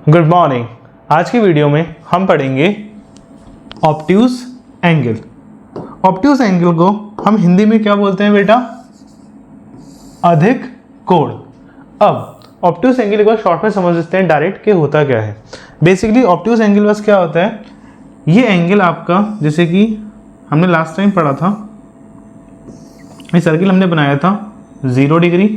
Good morning. आज की video में हम पढ़ेंगे ऑब्ट्यूज एंगल। ऑब्ट्यूज एंगल को हम हिंदी में क्या बोलते हैं बेटा? अधिक कोण। अब ऑब्ट्यूज एंगल को शॉर्ट में समझ लेते हैं डायरेक्ट कि होता क्या है। बेसिकली ऑब्ट्यूज एंगल बस क्या होता है, ये एंगल आपका, जैसे कि हमने लास्ट टाइम पढ़ा था, ये सर्किल हमने बनाया था 0 डिग्री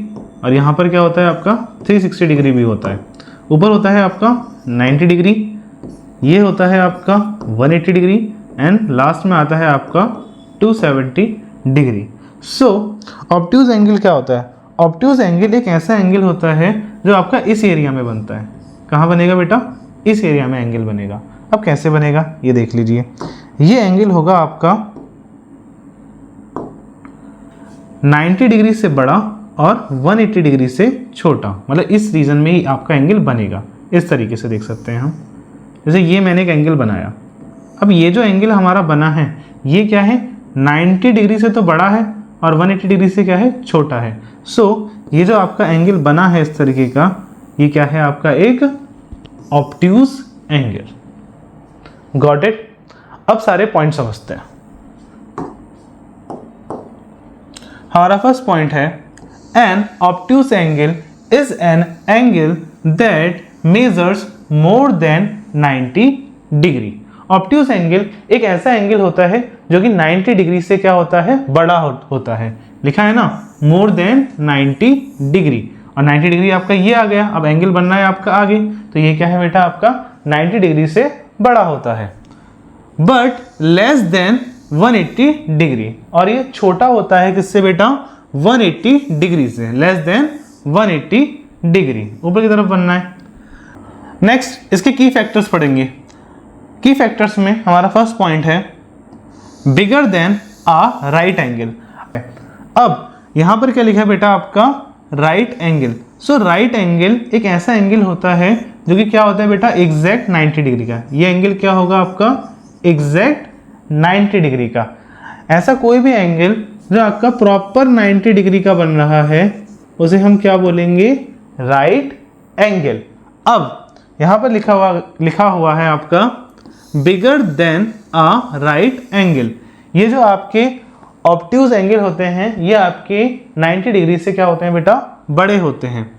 और यहाँ पर क्या होता है आपका 360 डिग्री भी होता है। ऊपर होता है आपका 90 डिग्री, ये होता है आपका 180 डिग्री एंड लास्ट में आता है आपका 270 डिग्री। सो ऑब्ट्यूज एंगल क्या होता है? ऑब्ट्यूज एंगल एक ऐसा एंगल होता है जो आपका इस एरिया में बनता है। कहाँ बनेगा बेटा? इस एरिया में एंगल बनेगा। अब कैसे बनेगा ये देख लीजिए। ये एंगल होगा आपका 90 डिग्री से बड़ा और 180 डिग्री से छोटा, मतलब इस रीजन में ही आपका एंगल बनेगा। इस तरीके से देख सकते हैं हम। जैसे ये मैंने एक एंगल बनाया, अब ये जो एंगल हमारा बना है ये क्या है? 90 डिग्री से तो बड़ा है और 180 डिग्री से क्या है? छोटा है। सो ये जो आपका एंगल बना है इस तरीके का, ये क्या है? आपका एक ऑब्ट्यूज एंगल। Got it? अब सारे पॉइंट समझते हैं। हमारा फर्स्ट पॉइंट है, an obtuse angle is an angle that measures more than 90 degree। obtuse angle एक ऐसा एंगल होता है जो कि 90 डिग्री से क्या होता है? बड़ा होता है। लिखा है ना, more than 90 डिग्री, और 90 डिग्री आपका ये आ गया। अब एंगल बनना है आपका आगे, तो ये क्या है बेटा? आपका 90 डिग्री से बड़ा होता है। बट लेस देन 180 डिग्री, और ये छोटा होता है किससे बेटा? 180 डिग्री से। लेस देन 180 डिग्री, ऊपर की तरफ बनना है। नेक्स्ट इसके की फैक्टर्स पढ़ेंगे। की फैक्टर्स में हमारा फर्स्ट पॉइंट है बिगर देन आ राइट एंगल। अब यहां पर क्या लिखा है बेटा? आपका राइट एंगल। सो राइट एंगल एक ऐसा एंगल होता है जो कि क्या होता है बेटा? एग्जैक्ट 90 डिग्री का। ये एंगल क्या होगा आपका? एग्जैक्ट 90 डिग्री का। ऐसा कोई भी एंगल जो आपका प्रॉपर 90 डिग्री का बन रहा है उसे हम क्या बोलेंगे? Right angle. अब यहां पर लिखा हुआ है आपका बिगर देन आ राइट एंगल। ये जो आपके ऑब्ट्यूज एंगल होते हैं ये आपके 90 डिग्री से क्या होते हैं बेटा? बड़े होते हैं।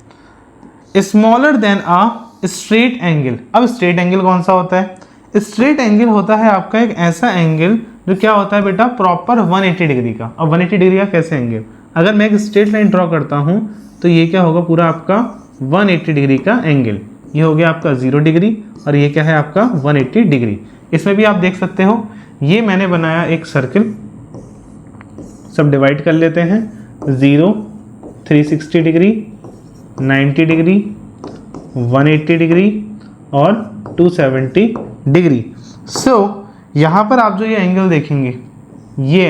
स्मॉलर देन आ स्ट्रेट एंगल। अब स्ट्रेट एंगल कौन सा होता है? स्ट्रेट एंगल होता है आपका एक ऐसा एंगल जो क्या होता है बेटा? प्रॉपर 180 डिग्री का। अब 180 डिग्री का कैसे एंगल? अगर मैं एक स्ट्रेट लाइन ड्रॉ करता हूं तो ये क्या होगा? पूरा आपका 180 डिग्री का एंगल। ये हो गया आपका 0 डिग्री और ये क्या है आपका? 180 डिग्री। इसमें भी आप देख सकते हो, ये मैंने बनाया एक सर्किल। सब डिवाइड कर लेते हैं। 0, 360 डिग्री, 90 डिग्री, 180 डिग्री और 270 डिग्री। सो यहाँ पर आप जो ये एंगल देखेंगे, ये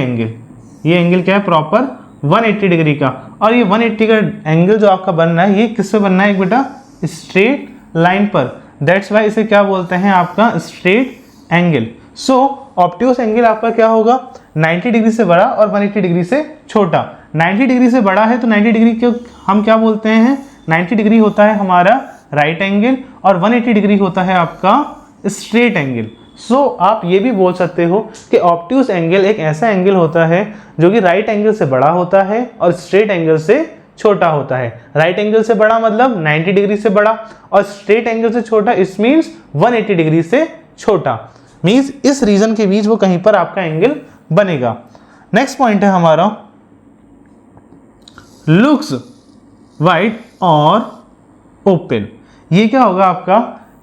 एंगल क्या है? प्रॉपर 180 डिग्री का। और ये 180 का एंगल जो आपका बन रहा है ये किस पे बनना है बेटा? स्ट्रेट लाइन पर। दैट्स वाई इसे क्या बोलते हैं? आपका स्ट्रेट एंगल। सो ऑब्ट्यूज एंगल आपका क्या होगा? 90 डिग्री से बड़ा और 180 डिग्री से छोटा। 90 डिग्री से बड़ा है तो 90 डिग्री को हम क्या बोलते हैं? 90 डिग्री होता है हमारा राइट एंगल और 180 डिग्री होता है आपका स्ट्रेट एंगल। सो आप ये भी बोल सकते हो कि ऑब्ट्यूज एंगल एक ऐसा एंगल होता है जो कि राइट एंगल से बड़ा होता है और स्ट्रेट एंगल से छोटा होता है। राइट एंगल से बड़ा मतलब 90 डिग्री से बड़ा, और स्ट्रेट एंगल से छोटा इस मीन्स 180 डिग्री से छोटा। मीन्स इस रीजन के बीच वो कहीं पर आपका एंगल बनेगा। नेक्स्ट पॉइंट है हमारा लुक्स वाइड और ओपन। ये क्या होगा आपका?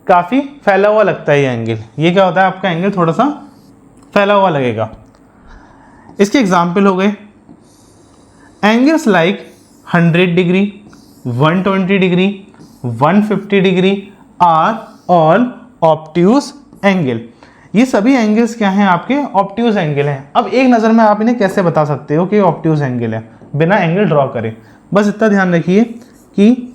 काफी फैला हुआ लगता है ये एंगल। ये क्या होता है? आपका एंगल थोड़ा सा फैला हुआ लगेगा। इसके एग्जाम्पल हो गए angles like 100 degree, 120 degree, 150 degree are all obtuse angle. ये सभी एंगल्स क्या हैं? आपके ऑब्ट्यूज एंगल हैं। अब एक नज़र में आप इन्हें कैसे बता सकते हो कि ऑब्ट्यूज एंगल है बिना एंगल ड्रॉ करे? बस इतना ध्यान रखिए कि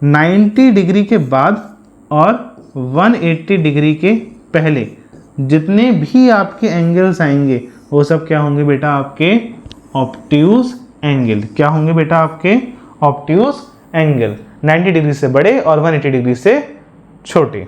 90 डिग्री के बाद और 180 डिग्री के पहले जितने भी आपके एंगल्स आएंगे वो सब क्या होंगे बेटा? आपके ऑब्ट्यूज एंगल। क्या होंगे बेटा? आपके ऑब्ट्यूज एंगल। 90 डिग्री से बड़े और 180 डिग्री से छोटे।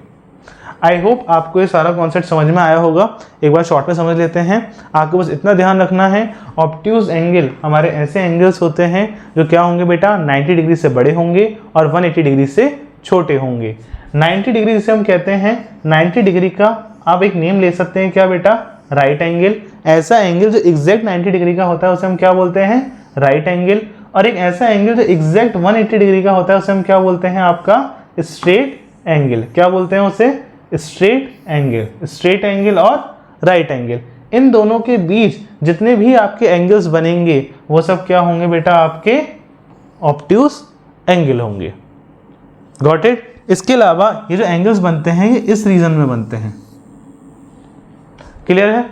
आई होप आपको ये सारा कॉन्सेप्ट समझ में आया होगा। एक बार शॉर्ट में समझ लेते हैं। आपको बस इतना ध्यान रखना है, ऑब्ट्यूज एंगल हमारे ऐसे एंगल्स होते हैं जो क्या होंगे बेटा, 90 डिग्री से बड़े होंगे और 180 डिग्री से छोटे होंगे। 90 डिग्री जिसे हम कहते हैं, 90 डिग्री का आप एक नेम ले सकते हैं, क्या बेटा, राइट एंगल। ऐसा एंगल जो एग्जैक्ट 90 डिग्री का होता है उसे हम क्या बोलते हैं, राइट एंगल। और एक ऐसा एंगल जो एग्जैक्ट 180 डिग्री का होता है उसे हम क्या बोलते हैं, आपका स्ट्रेट एंगल। क्या बोलते हैं उसे, स्ट्रेट एंगल। स्ट्रेट एंगल और राइट एंगल, इन दोनों के बीच जितने भी आपके एंगल्स बनेंगे वो सब क्या होंगे बेटा, आपके ऑब्ट्यूज एंगल होंगे। Got it. इसके अलावा ये जो एंगल्स बनते हैं ये इस रीजन में बनते हैं। क्लियर है।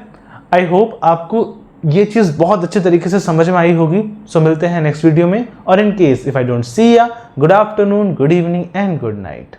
आई होप आपको ये चीज बहुत अच्छे तरीके से समझ में आई होगी। सो मिलते हैं नेक्स्ट वीडियो में। और in case if I don't see ya, good afternoon, good evening and good night.